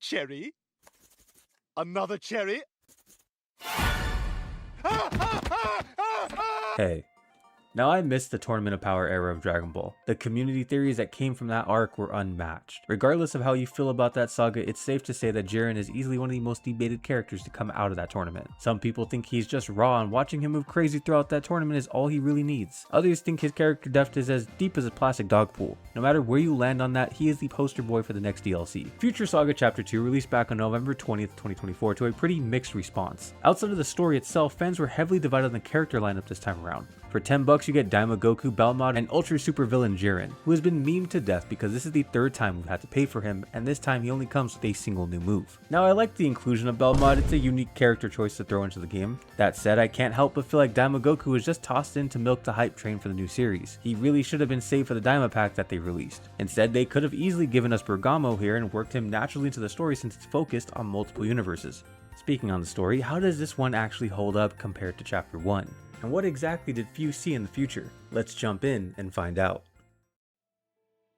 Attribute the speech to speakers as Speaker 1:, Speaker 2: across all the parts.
Speaker 1: cherry. Another cherry.
Speaker 2: Hey. Now I missed the Tournament of Power era of Dragon Ball. The community theories that came from that arc were unmatched. Regardless of how you feel about that saga, it's safe to say that Jiren is easily one of the most debated characters to come out of that tournament. Some people think he's just raw and watching him move crazy throughout that tournament is all he really needs. Others think his character depth is as deep as a plastic dog pool. No matter where you land on that, he is the poster boy for the next DLC. Future Saga Chapter 2 released back on November 20th, 2024 to a pretty mixed response. Outside of the story itself, fans were heavily divided on the character lineup this time around. For $10 you get Daima Goku, Belmod, and Ultra Super Villain Jiren, who has been memed to death because this is the third time we've had to pay for him, and this time he only comes with a single new move. Now I like the inclusion of Belmod, it's a unique character choice to throw into the game. That said, I can't help but feel like Daima Goku was just tossed in to milk the hype train for the new series. He really should have been saved for the Daima pack that they released. Instead, they could have easily given us Bergamo here and worked him naturally into the story since it's focused on multiple universes. Speaking on the story, how does this one actually hold up compared to Chapter 1? And what exactly did Fu see in the future? Let's jump in and find out.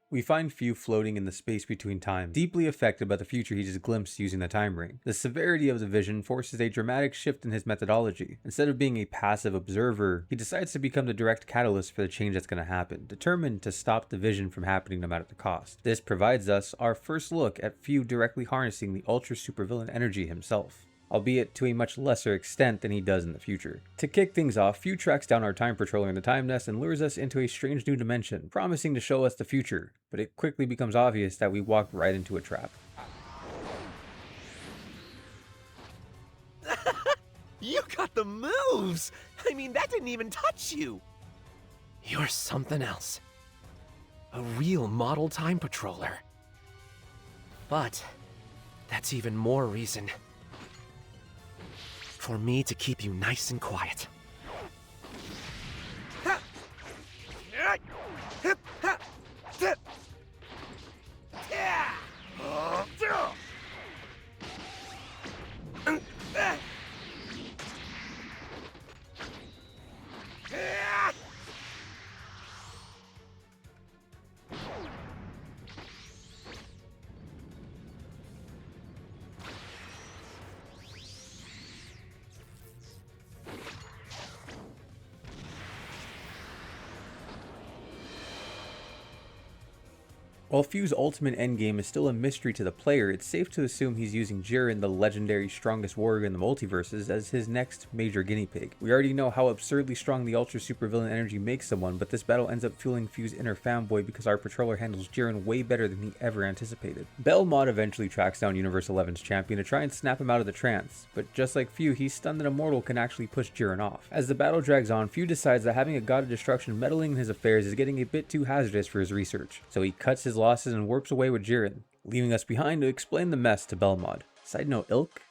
Speaker 2: We find Fu floating in the space between time, deeply affected by the future he just glimpsed using the time ring. The severity of the vision forces a dramatic shift in his methodology. Instead of being a passive observer, he decides to become the direct catalyst for the change that's going to happen, determined to stop the vision from happening no matter the cost. This provides us our first look at Fu directly harnessing the Ultra Supervillain energy himself, albeit to a much lesser extent than he does in the future. To kick things off, Fu tracks down our time patroller in the time nest and lures us into a strange new dimension, promising to show us the future, but it quickly becomes obvious that we walked right into a trap.
Speaker 3: You got the moves! I mean, that didn't even touch you! You're something else. A real model time patroller. But that's even more reason for me to keep you nice and quiet.
Speaker 2: While Fu's ultimate endgame is still a mystery to the player, it's safe to assume he's using Jiren, the legendary strongest warrior in the multiverses, as his next major guinea pig. We already know how absurdly strong the Ultra Supervillain energy makes someone, but this battle ends up fueling Fu's inner fanboy because our patroller handles Jiren way better than he ever anticipated. Belmod eventually tracks down Universe 11's champion to try and snap him out of the trance, but just like Fu, he's stunned that a mortal can actually push Jiren off. As the battle drags on, Fu decides that having a god of destruction meddling in his affairs is getting a bit too hazardous for his research, so he cuts his losses and warps away with Jiren, leaving us behind to explain the mess to Belmod. Side note, ilk?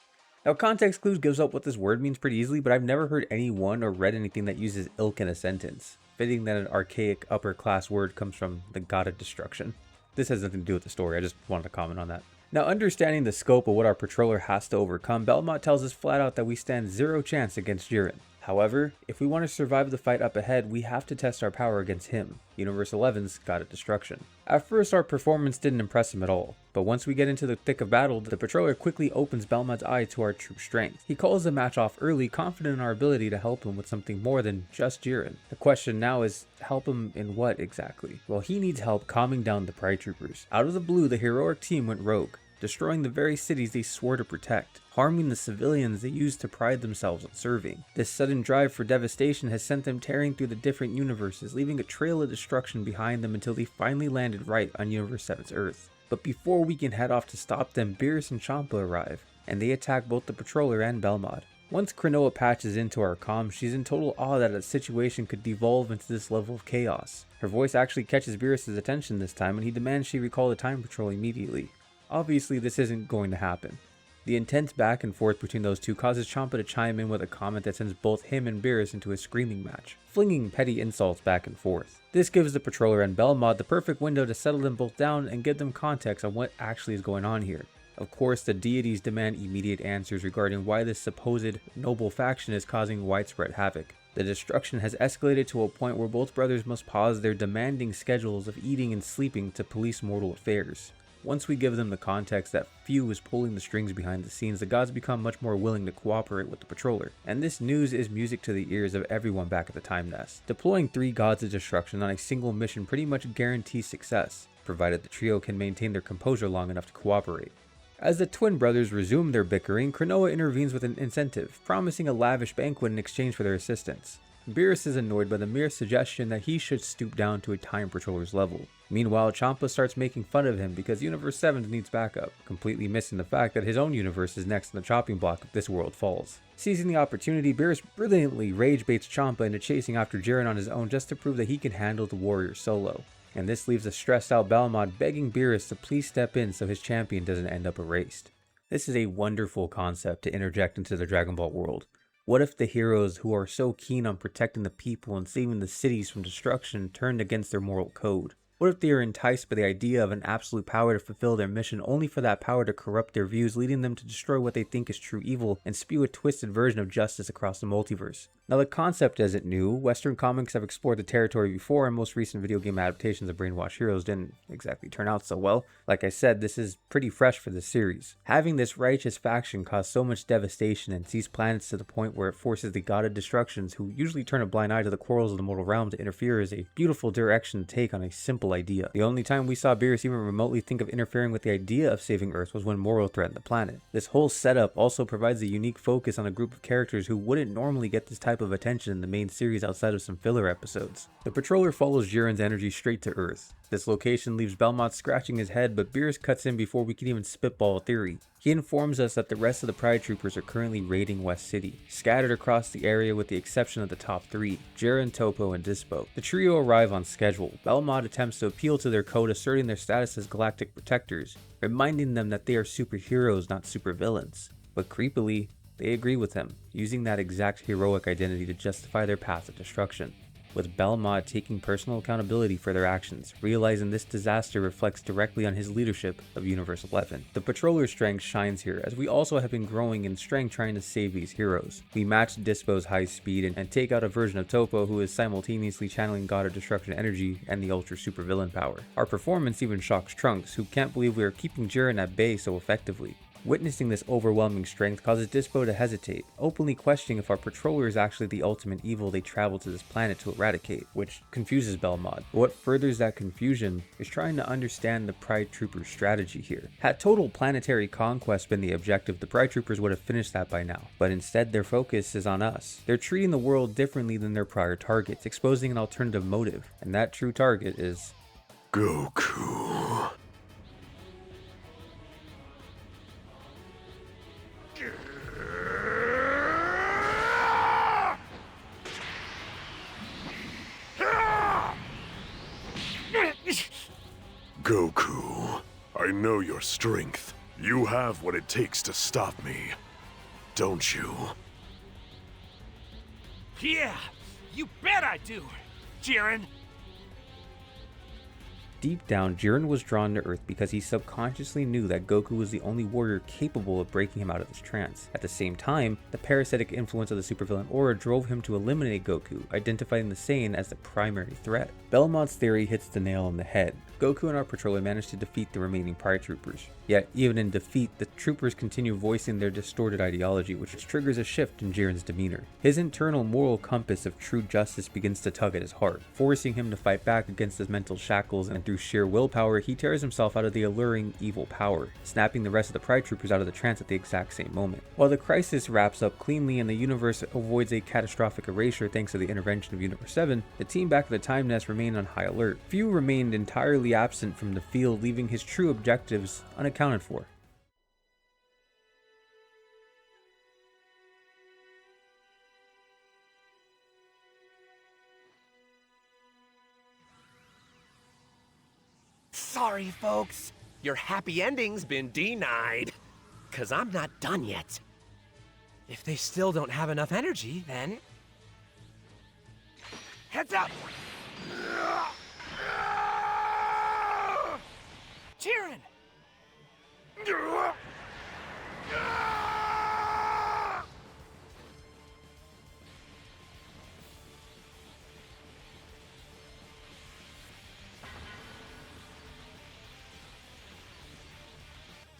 Speaker 2: Now context clues gives up what this word means pretty easily, but I've never heard anyone or read anything that uses ilk in a sentence. Fitting that an archaic upper class word comes from the god of destruction. This has nothing to do with the story, I just wanted to comment on that. Now, understanding the scope of what our patroller has to overcome, Belmod tells us flat out that we stand zero chance against Jiren. However, if we want to survive the fight up ahead, we have to test our power against him, Universe 11's God of Destruction. At first, our performance didn't impress him at all, but once we get into the thick of battle, the patroller quickly opens Belmod's eye to our true strength. He calls the match off early, confident in our ability to help him with something more than just Jiren. The question now is, help him in what exactly? Well, he needs help calming down the Pride Troopers. Out of the blue, the heroic team went rogue, destroying the very cities they swore to protect, harming the civilians they used to pride themselves on serving. This sudden drive for devastation has sent them tearing through the different universes, leaving a trail of destruction behind them until they finally landed right on Universe 7's Earth. But before we can head off to stop them, Beerus and Champa arrive, and they attack both the patroller and Belmod. Once Krinoa patches into our comms, she's in total awe that a situation could devolve into this level of chaos. Her voice actually catches Beerus' attention this time, and he demands she recall the time patrol immediately. Obviously, this isn't going to happen. The intense back and forth between those two causes Champa to chime in with a comment that sends both him and Beerus into a screaming match, flinging petty insults back and forth. This gives the patroller and Belmod the perfect window to settle them both down and give them context on what actually is going on here. Of course, the deities demand immediate answers regarding why this supposed noble faction is causing widespread havoc. The destruction has escalated to a point where both brothers must pause their demanding schedules of eating and sleeping to police mortal affairs. Once we give them the context that Few is pulling the strings behind the scenes, the gods become much more willing to cooperate with the patroller. And this news is music to the ears of everyone back at the Time Nest. Deploying 3 gods of destruction on a single mission pretty much guarantees success, provided the trio can maintain their composure long enough to cooperate. As the twin brothers resume their bickering, Cronoa intervenes with an incentive, promising a lavish banquet in exchange for their assistance. Beerus is annoyed by the mere suggestion that he should stoop down to a Time Patroller's level. Meanwhile, Champa starts making fun of him because Universe 7 needs backup, completely missing the fact that his own universe is next on the chopping block if this world falls. Seizing the opportunity, Beerus brilliantly rage baits Champa into chasing after Jiren on his own just to prove that he can handle the warrior solo. And this leaves a stressed out Belmod begging Beerus to please step in so his champion doesn't end up erased. This is a wonderful concept to interject into the Dragon Ball world. What if the heroes who are so keen on protecting the people and saving the cities from destruction turned against their moral code? What if they are enticed by the idea of an absolute power to fulfill their mission only for that power to corrupt their views, leading them to destroy what they think is true evil and spew a twisted version of justice across the multiverse? Now, the concept isn't new. Western comics have explored the territory before, and most recent video game adaptations of Brainwashed Heroes didn't exactly turn out so well. Like I said, this is pretty fresh for this series. Having this righteous faction cause so much devastation and seize planets to the point where it forces the God of Destructions, who usually turn a blind eye to the quarrels of the mortal realm, to interfere is a beautiful direction to take on a simple idea. The only time we saw Beerus even remotely think of interfering with the idea of saving Earth was when Moro threatened the planet. This whole setup also provides a unique focus on a group of characters who wouldn't normally get this type of attention in the main series outside of some filler episodes. The patroller follows Jiren's energy straight to Earth. This location leaves Belmod scratching his head, but Beerus cuts in before we can even spitball a theory. He informs us that the rest of the Pride Troopers are currently raiding West City, scattered across the area with the exception of the top 3, Jiren, Toppo, and Dispo. The trio arrive on schedule. Belmod attempts to appeal to their code, asserting their status as galactic protectors, reminding them that they are superheroes, not supervillains. But creepily, they agree with him, using that exact heroic identity to justify their path of destruction, with Belmod taking personal accountability for their actions, realizing this disaster reflects directly on his leadership of Universe 11. The patroller's strength shines here, as we also have been growing in strength trying to save these heroes. We match Dispo's high speed and take out a version of Toppo who is simultaneously channeling God of Destruction energy and the ultra supervillain power. Our performance even shocks Trunks, who can't believe we are keeping Jiren at bay so effectively. Witnessing this overwhelming strength causes Dispo to hesitate, openly questioning if our patroller is actually the ultimate evil they traveled to this planet to eradicate, which confuses Belmod. But what furthers that confusion is trying to understand the Pride Troopers' strategy here. Had total planetary conquest been the objective, the Pride Troopers would have finished that by now, but instead their focus is on us. They're treating the world differently than their prior targets, exposing an alternative motive, and that true target is
Speaker 4: Goku. Goku, I know your strength. You have what it takes to stop me, don't you?
Speaker 5: Yeah, you bet I do, Jiren.
Speaker 2: Deep down, Jiren was drawn to Earth because he subconsciously knew that Goku was the only warrior capable of breaking him out of this trance. At the same time, the parasitic influence of the supervillain aura drove him to eliminate Goku, identifying the Saiyan as the primary threat. Belmod's theory hits the nail on the head. Goku and our patroller managed to defeat the remaining Pride Troopers. Yet, even in defeat, the troopers continue voicing their distorted ideology, which triggers a shift in Jiren's demeanor. His internal moral compass of true justice begins to tug at his heart, forcing him to fight back against his mental shackles, and through sheer willpower, he tears himself out of the alluring evil power, snapping the rest of the Pride Troopers out of the trance at the exact same moment. While the crisis wraps up cleanly and the universe avoids a catastrophic erasure thanks to the intervention of Universe 7, the team back at the Time Nest remained on high alert. Few remained entirely absent from the field, leaving his true objectives unaccounted for.
Speaker 3: Sorry, folks. Your happy ending's been denied. 'Cause I'm not done yet. If they still don't have enough energy, then... Heads up!
Speaker 5: Jiren!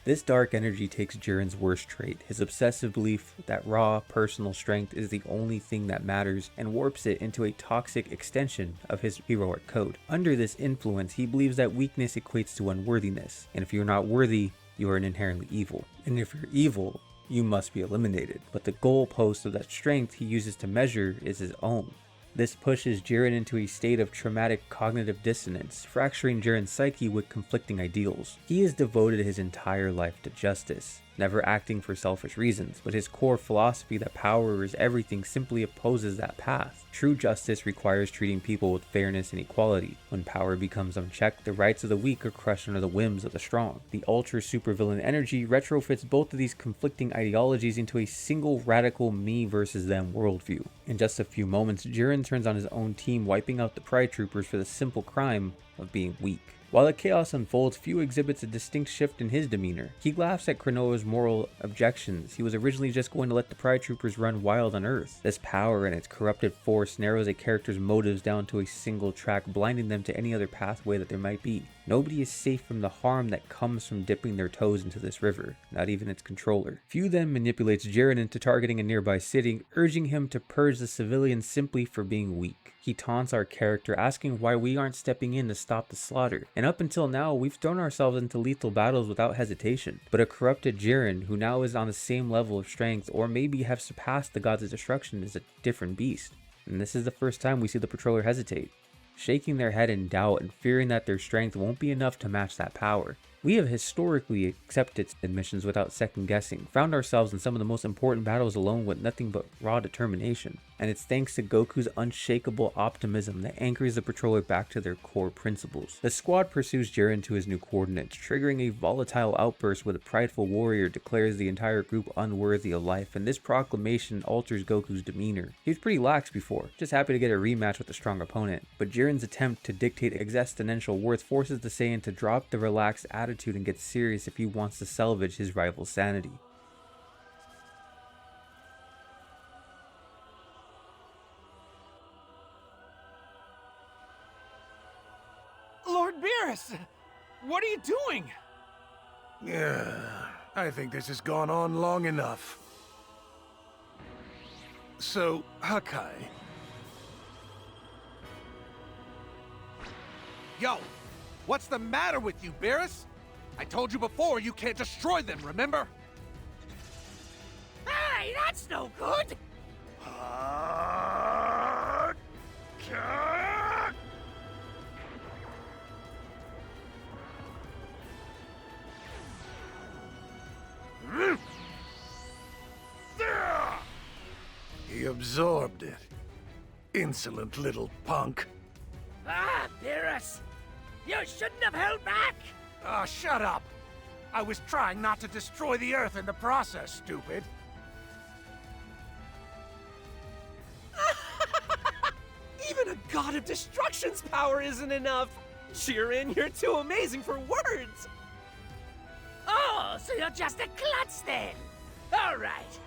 Speaker 2: This dark energy takes Jiren's worst trait, his obsessive belief that raw, personal strength is the only thing that matters, and warps it into a toxic extension of his heroic code. Under this influence, he believes that weakness equates to unworthiness, and if you're not worthy, you are inherently evil. And if you're evil, you must be eliminated. But the goalpost of that strength he uses to measure is his own. This pushes Jiren into a state of traumatic cognitive dissonance, fracturing Jiren's psyche with conflicting ideals. He has devoted his entire life to justice, never acting for selfish reasons, but his core philosophy that power is everything simply opposes that path. True justice requires treating people with fairness and equality. When power becomes unchecked, the rights of the weak are crushed under the whims of the strong. The ultra supervillain energy retrofits both of these conflicting ideologies into a single radical me versus them worldview. In just a few moments, Jiren turns on his own team, wiping out the Pride Troopers for the simple crime of being weak. While the chaos unfolds, Fu exhibits a distinct shift in his demeanor. He laughs at Klonoa's moral objections. He was originally just going to let the Pride Troopers run wild on Earth. This power and its corrupted force narrows a character's motives down to a single track, blinding them to any other pathway that there might be. Nobody is safe from the harm that comes from dipping their toes into this river, not even its controller. Fu then manipulates Jiren into targeting a nearby city, urging him to purge the civilians simply for being weak. He taunts our character, asking why we aren't stepping in to stop the slaughter. And up until now, we've thrown ourselves into lethal battles without hesitation. But a corrupted Jiren, who now is on the same level of strength, or maybe have surpassed the gods of destruction, is a different beast. And this is the first time we see the patroller hesitate, shaking their head in doubt and fearing that their strength won't be enough to match that power. We have historically accepted admissions without second guessing, found ourselves in some of the most important battles alone with nothing but raw determination. And it's thanks to Goku's unshakable optimism that anchors the patroller back to their core principles. The squad pursues Jiren to his new coordinates, triggering a volatile outburst where the prideful warrior declares the entire group unworthy of life, and this proclamation alters Goku's demeanor. He was pretty lax before, just happy to get a rematch with a strong opponent, but Jiren's attempt to dictate existential worth forces the Saiyan to drop the relaxed attitude and get serious if he wants to salvage his rival's sanity.
Speaker 5: Lord Beerus, what are you doing?
Speaker 1: Yeah, I think this has gone on long enough. So, Hakai.
Speaker 5: Yo, what's the matter with you, Beerus? I told you before you can't destroy them, remember? Hey, that's no good!
Speaker 1: He absorbed it. Insolent little punk.
Speaker 5: Ah, Beerus! You shouldn't have held back!
Speaker 1: Ah, shut up! I was trying not to destroy the Earth in the process, stupid.
Speaker 3: Even a god of destruction's power isn't enough! Jiren, you're too amazing for words!
Speaker 5: Oh, so you're just a klutz then? Alright,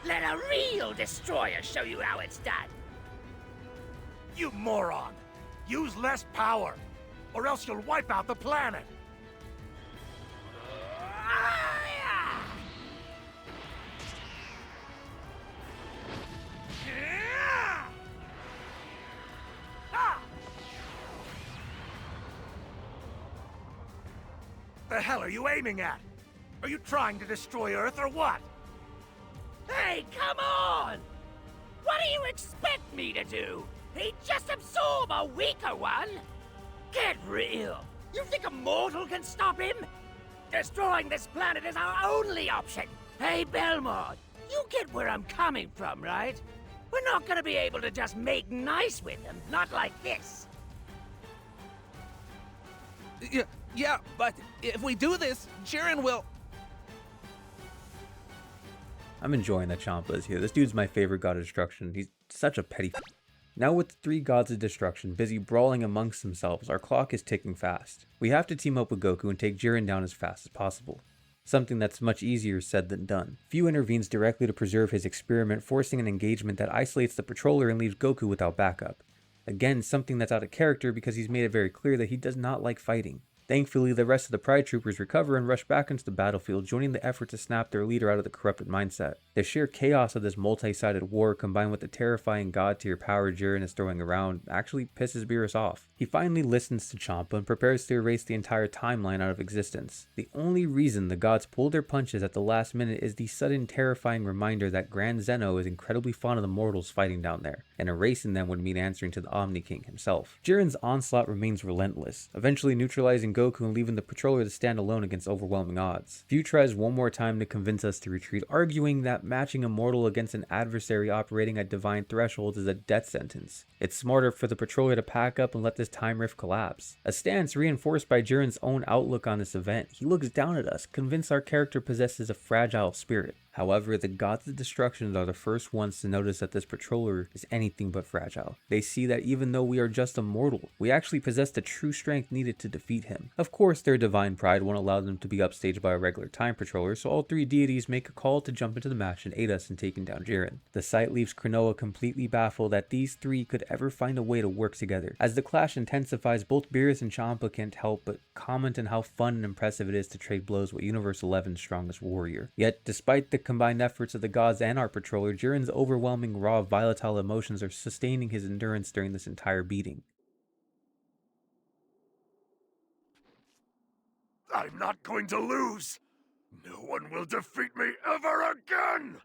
Speaker 5: let a real destroyer show you how it's done.
Speaker 1: You moron! Use less power, or else you'll wipe out the planet! The hell are you aiming at? Are you trying to destroy Earth or what?
Speaker 5: Hey, come on! What do you expect me to do? He'd just absorb a weaker one? Get real! You think a mortal can stop him? Destroying this planet is our only option! Hey, Belmod, you get where I'm coming from, right? We're not gonna be able to just make nice with him, not like this.
Speaker 3: Yeah, but if we do this, Jiren will...
Speaker 2: I'm enjoying that Champa is here. This dude's my favorite god of destruction. He's such a petty Now with the three gods of destruction busy brawling amongst themselves, our clock is ticking fast. We have to team up with Goku and take Jiren down as fast as possible. Something that's much easier said than done. Fu intervenes directly to preserve his experiment, forcing an engagement that isolates the patroller and leaves Goku without backup. Again, something that's out of character because he's made it very clear that he does not like fighting. Thankfully, the rest of the Pride Troopers recover and rush back into the battlefield, joining the effort to snap their leader out of the corrupted mindset. The sheer chaos of this multi-sided war, combined with the terrifying god-tier power Jiren is throwing around, actually pisses Beerus off. He finally listens to Champa and prepares to erase the entire timeline out of existence. The only reason the gods pulled their punches at the last minute is the sudden terrifying reminder that Grand Zeno is incredibly fond of the mortals fighting down there, and erasing them would mean answering to the Omni King himself. Jiren's onslaught remains relentless, eventually neutralizing Goku and leaving the patroller to stand alone against overwhelming odds. View tries one more time to convince us to retreat, arguing that matching a mortal against an adversary operating at divine thresholds is a death sentence. It's smarter for the patroller to pack up and let this time rift collapse. A stance reinforced by Jiren's own outlook on this event. He looks down at us, convinced our character possesses a fragile spirit. However, the gods of destruction are the first ones to notice that this patroller is anything but fragile. They see that even though we are just a mortal, we actually possess the true strength needed to defeat him. Of course, their divine pride won't allow them to be upstaged by a regular time patroller, so all three deities make a call to jump into the match and aid us in taking down Jiren. The sight leaves Cronoa completely baffled that these three could ever find a way to work together. As the clash intensifies, both Beerus and Champa can't help but comment on how fun and impressive it is to trade blows with Universe 11's strongest warrior. Yet, despite the combined efforts of the gods and our patroller, Jiren's overwhelming raw volatile emotions are sustaining his endurance during this entire beating.
Speaker 4: I'm not going to lose! No one will defeat me ever again!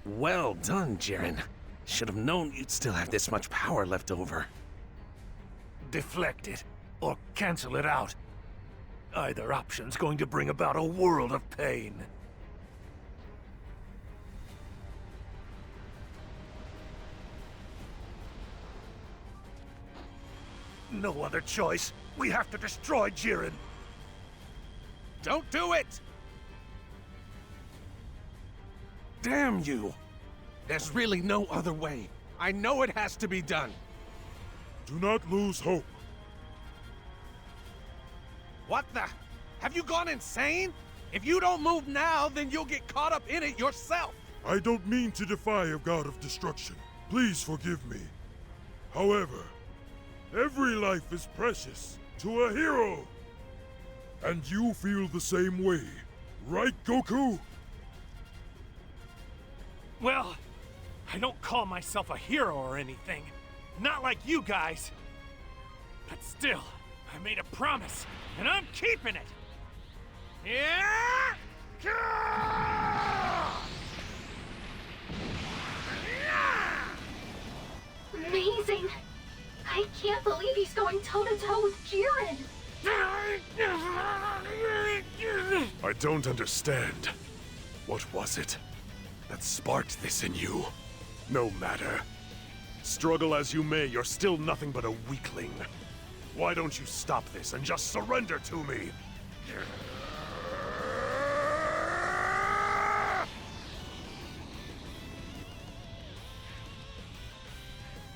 Speaker 3: Well done, Jiren. Should have known you'd still have this much power left over.
Speaker 1: Deflect it, or cancel it out. Either option's going to bring about a world of pain. No other choice. We have to destroy Jiren.
Speaker 3: Don't do it! Damn you! There's really no other way. I know it has to be done.
Speaker 4: Do not lose hope.
Speaker 3: What the? Have you gone insane? If you don't move now, then you'll get caught up in it yourself.
Speaker 4: I don't mean to defy a god of destruction. Please forgive me. However, every life is precious to a hero. And you feel the same way, right, Goku?
Speaker 6: Well, I don't call myself a hero or anything. Not like you guys. But still, I made a promise, and I'm keeping it! Yeah!
Speaker 7: Amazing! I can't believe he's going toe-to-toe with Jiren!
Speaker 4: I don't understand. What was it that sparked this in you? No matter. Struggle as you may, you're still nothing but a weakling. Why don't you stop this and just surrender to me?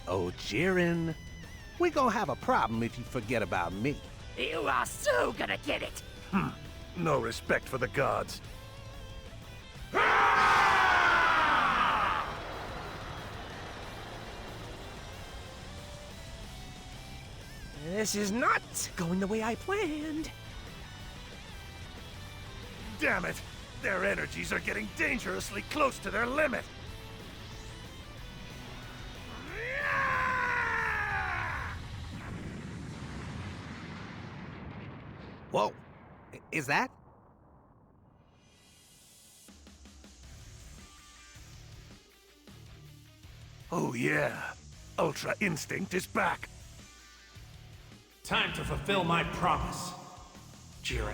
Speaker 3: Oh, Jiren, we gonna have a problem if you forget about me.
Speaker 5: You are so gonna get it!
Speaker 1: No respect for the gods.
Speaker 3: This is not going the way I planned.
Speaker 1: Damn it! Their energies are getting dangerously close to their limit.
Speaker 3: Whoa, is that?
Speaker 1: Oh yeah, Ultra Instinct is back.
Speaker 6: Time to fulfill my promise, Jiren.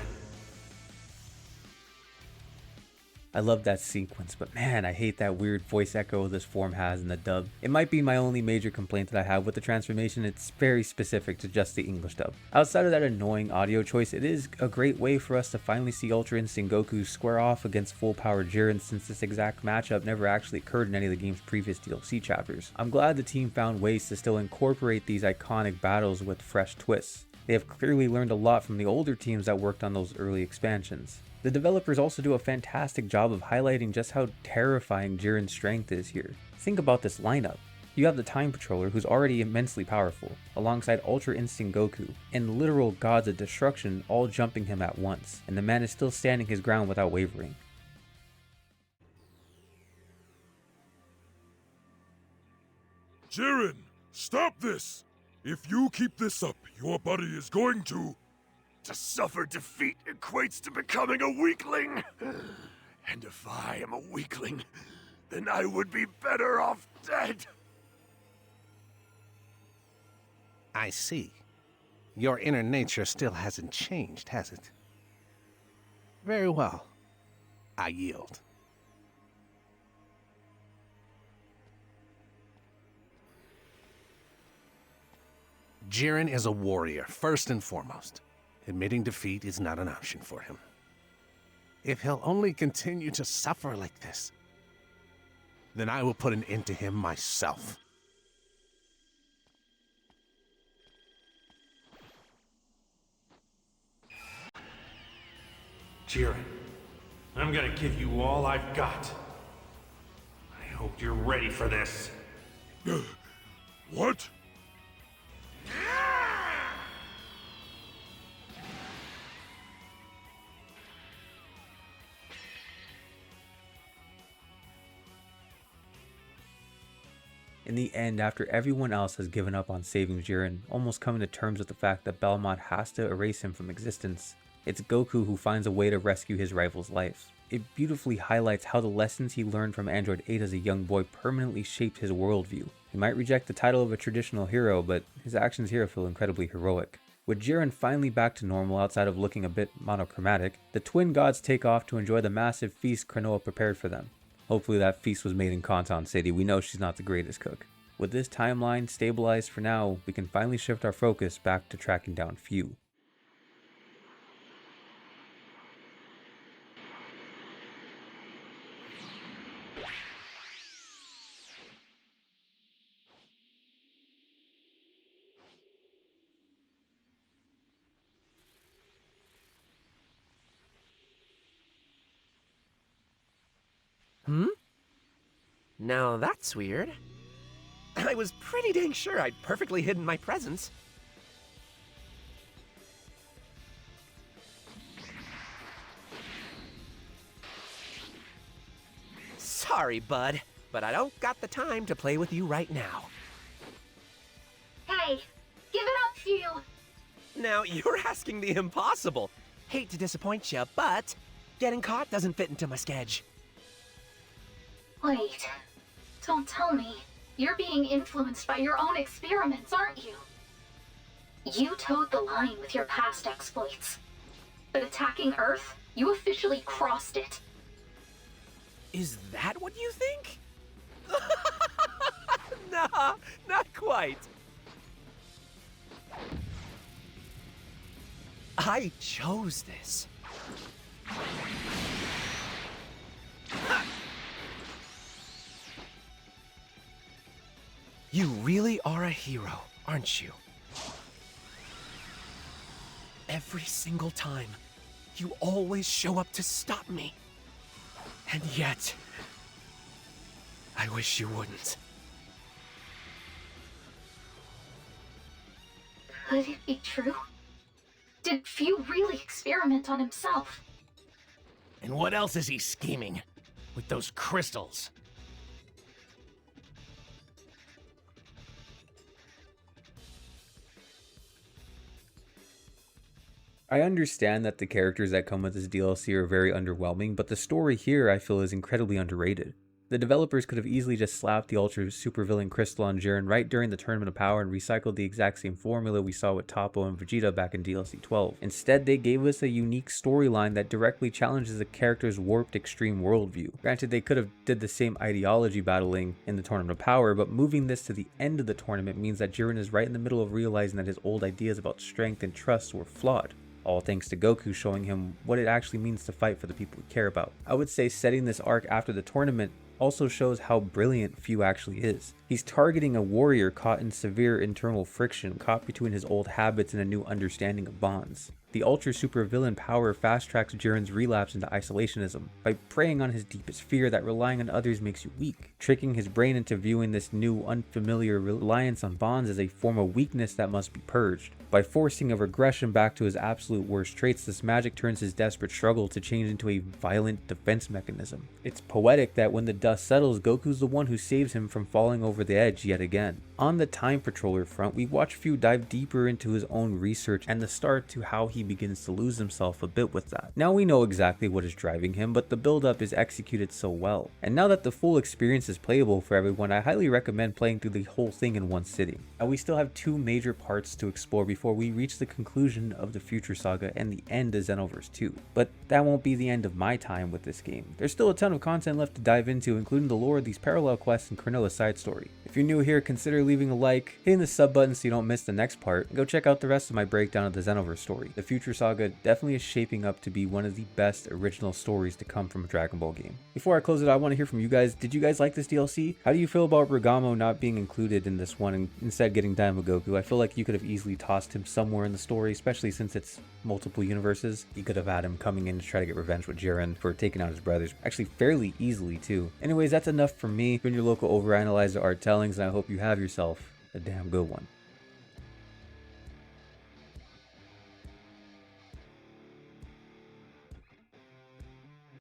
Speaker 2: I love that sequence, but man, I hate that weird voice echo this form has in the dub. It might be my only major complaint that I have with the transformation. It's very specific to just the English dub. Outside of that annoying audio choice, it is a great way for us to finally see Ultra Instinct Goku square off against full power Jiren, since this exact matchup never actually occurred in any of the game's previous DLC chapters. I'm glad the team found ways to still incorporate these iconic battles with fresh twists. They have clearly learned a lot from the older teams that worked on those early expansions. The developers also do a fantastic job of highlighting just how terrifying Jiren's strength is here. Think about this lineup. You have the Time Patroller, who's already immensely powerful, alongside Ultra Instinct Goku, and literal gods of destruction all jumping him at once, and the man is still standing his ground without wavering.
Speaker 4: Jiren, stop this! If you keep this up, your body is going to...
Speaker 1: To suffer defeat equates to becoming a weakling. And if I am a weakling, then I would be better off dead.
Speaker 3: I see. Your inner nature still hasn't changed, has it? Very well. I yield. Jiren is a warrior, first and foremost. Admitting defeat is not an option for him. If he'll only continue to suffer like this, then I will put an end to him myself.
Speaker 6: Jiren, I'm gonna give you all I've got. I hope you're ready for this.
Speaker 4: What?
Speaker 2: In the end, after everyone else has given up on saving Jiren, almost coming to terms with the fact that Belmod has to erase him from existence, it's Goku who finds a way to rescue his rival's life. It beautifully highlights how the lessons he learned from Android 8 as a young boy permanently shaped his worldview. He might reject the title of a traditional hero, but his actions here feel incredibly heroic. With Jiren finally back to normal outside of looking a bit monochromatic, the twin gods take off to enjoy the massive feast Kranoa prepared for them. Hopefully that feast was made in Kanton City. We know she's not the greatest cook. With this timeline stabilized for now, we can finally shift our focus back to tracking down Fu.
Speaker 3: Now that's weird. I was pretty dang sure I'd perfectly hidden my presence. Sorry, bud, but I don't got the time to play with you right now.
Speaker 7: Hey, give it up, Fu!
Speaker 3: Now, you're asking the impossible. Hate to disappoint you, but getting caught doesn't fit into my schedule.
Speaker 7: Wait, don't tell me. You're being influenced by your own experiments, aren't you? You towed the line with your past exploits. But attacking Earth, you officially crossed it.
Speaker 3: Is that what you think? Nah, not quite. I chose this. You really are a hero, aren't you? Every single time, you always show up to stop me. And yet, I wish you wouldn't.
Speaker 7: Could it be true? Did Fu really experiment on himself?
Speaker 5: And what else is he scheming? With those crystals?
Speaker 2: I understand that the characters that come with this DLC are very underwhelming, but the story here I feel is incredibly underrated. The developers could have easily just slapped the Ultra Supervillain Crystal on Jiren right during the Tournament of Power and recycled the exact same formula we saw with Toppo and Vegeta back in DLC 12. Instead, they gave us a unique storyline that directly challenges the character's warped extreme worldview. Granted, they could have did the same ideology battling in the Tournament of Power, but moving this to the end of the tournament means that Jiren is right in the middle of realizing that his old ideas about strength and trust were flawed. All thanks to Goku showing him what it actually means to fight for the people we care about. I would say setting this arc after the tournament also shows how brilliant Fu actually is. He's targeting a warrior caught in severe internal friction, caught between his old habits and a new understanding of bonds. The ultra super villain power fast tracks Jiren's relapse into isolationism by preying on his deepest fear that relying on others makes you weak, tricking his brain into viewing this new unfamiliar reliance on bonds as a form of weakness that must be purged. By forcing a regression back to his absolute worst traits, this magic turns his desperate struggle to change into a violent defense mechanism. It's poetic that when the dust settles, Goku's the one who saves him from falling over the edge yet again. On the Time Patroller front, we watch Fu dive deeper into his own research and the start to how he begins to lose himself a bit with that. Now we know exactly what is driving him, but the build-up is executed so well. And now that the full experience is playable for everyone, I highly recommend playing through the whole thing in one sitting. Now we still have 2 major parts to explore before we reach the conclusion of the Future Saga and the end of Xenoverse 2. But that won't be the end of my time with this game. There's still a ton of content left to dive into, including the lore of these parallel quests and Cronulla's side story. If you're new here, consider leaving a like, hitting the sub button so you don't miss the next part, and go check out the rest of my breakdown of the Xenoverse story. The Future Saga definitely is shaping up to be one of the best original stories to come from a Dragon Ball game. Before I close it, I want to hear from you guys. Did you guys like this DLC? How do you feel about Regamo not being included in this one and instead getting Daima Goku? I feel like you could have easily tossed him somewhere in the story, especially since it's multiple universes. You could have had him coming in to try to get revenge with Jiren for taking out his brothers, actually fairly easily too. Anyways, that's enough from me. Been your local overanalyzer Artellings, and I hope you have yourself a damn good one.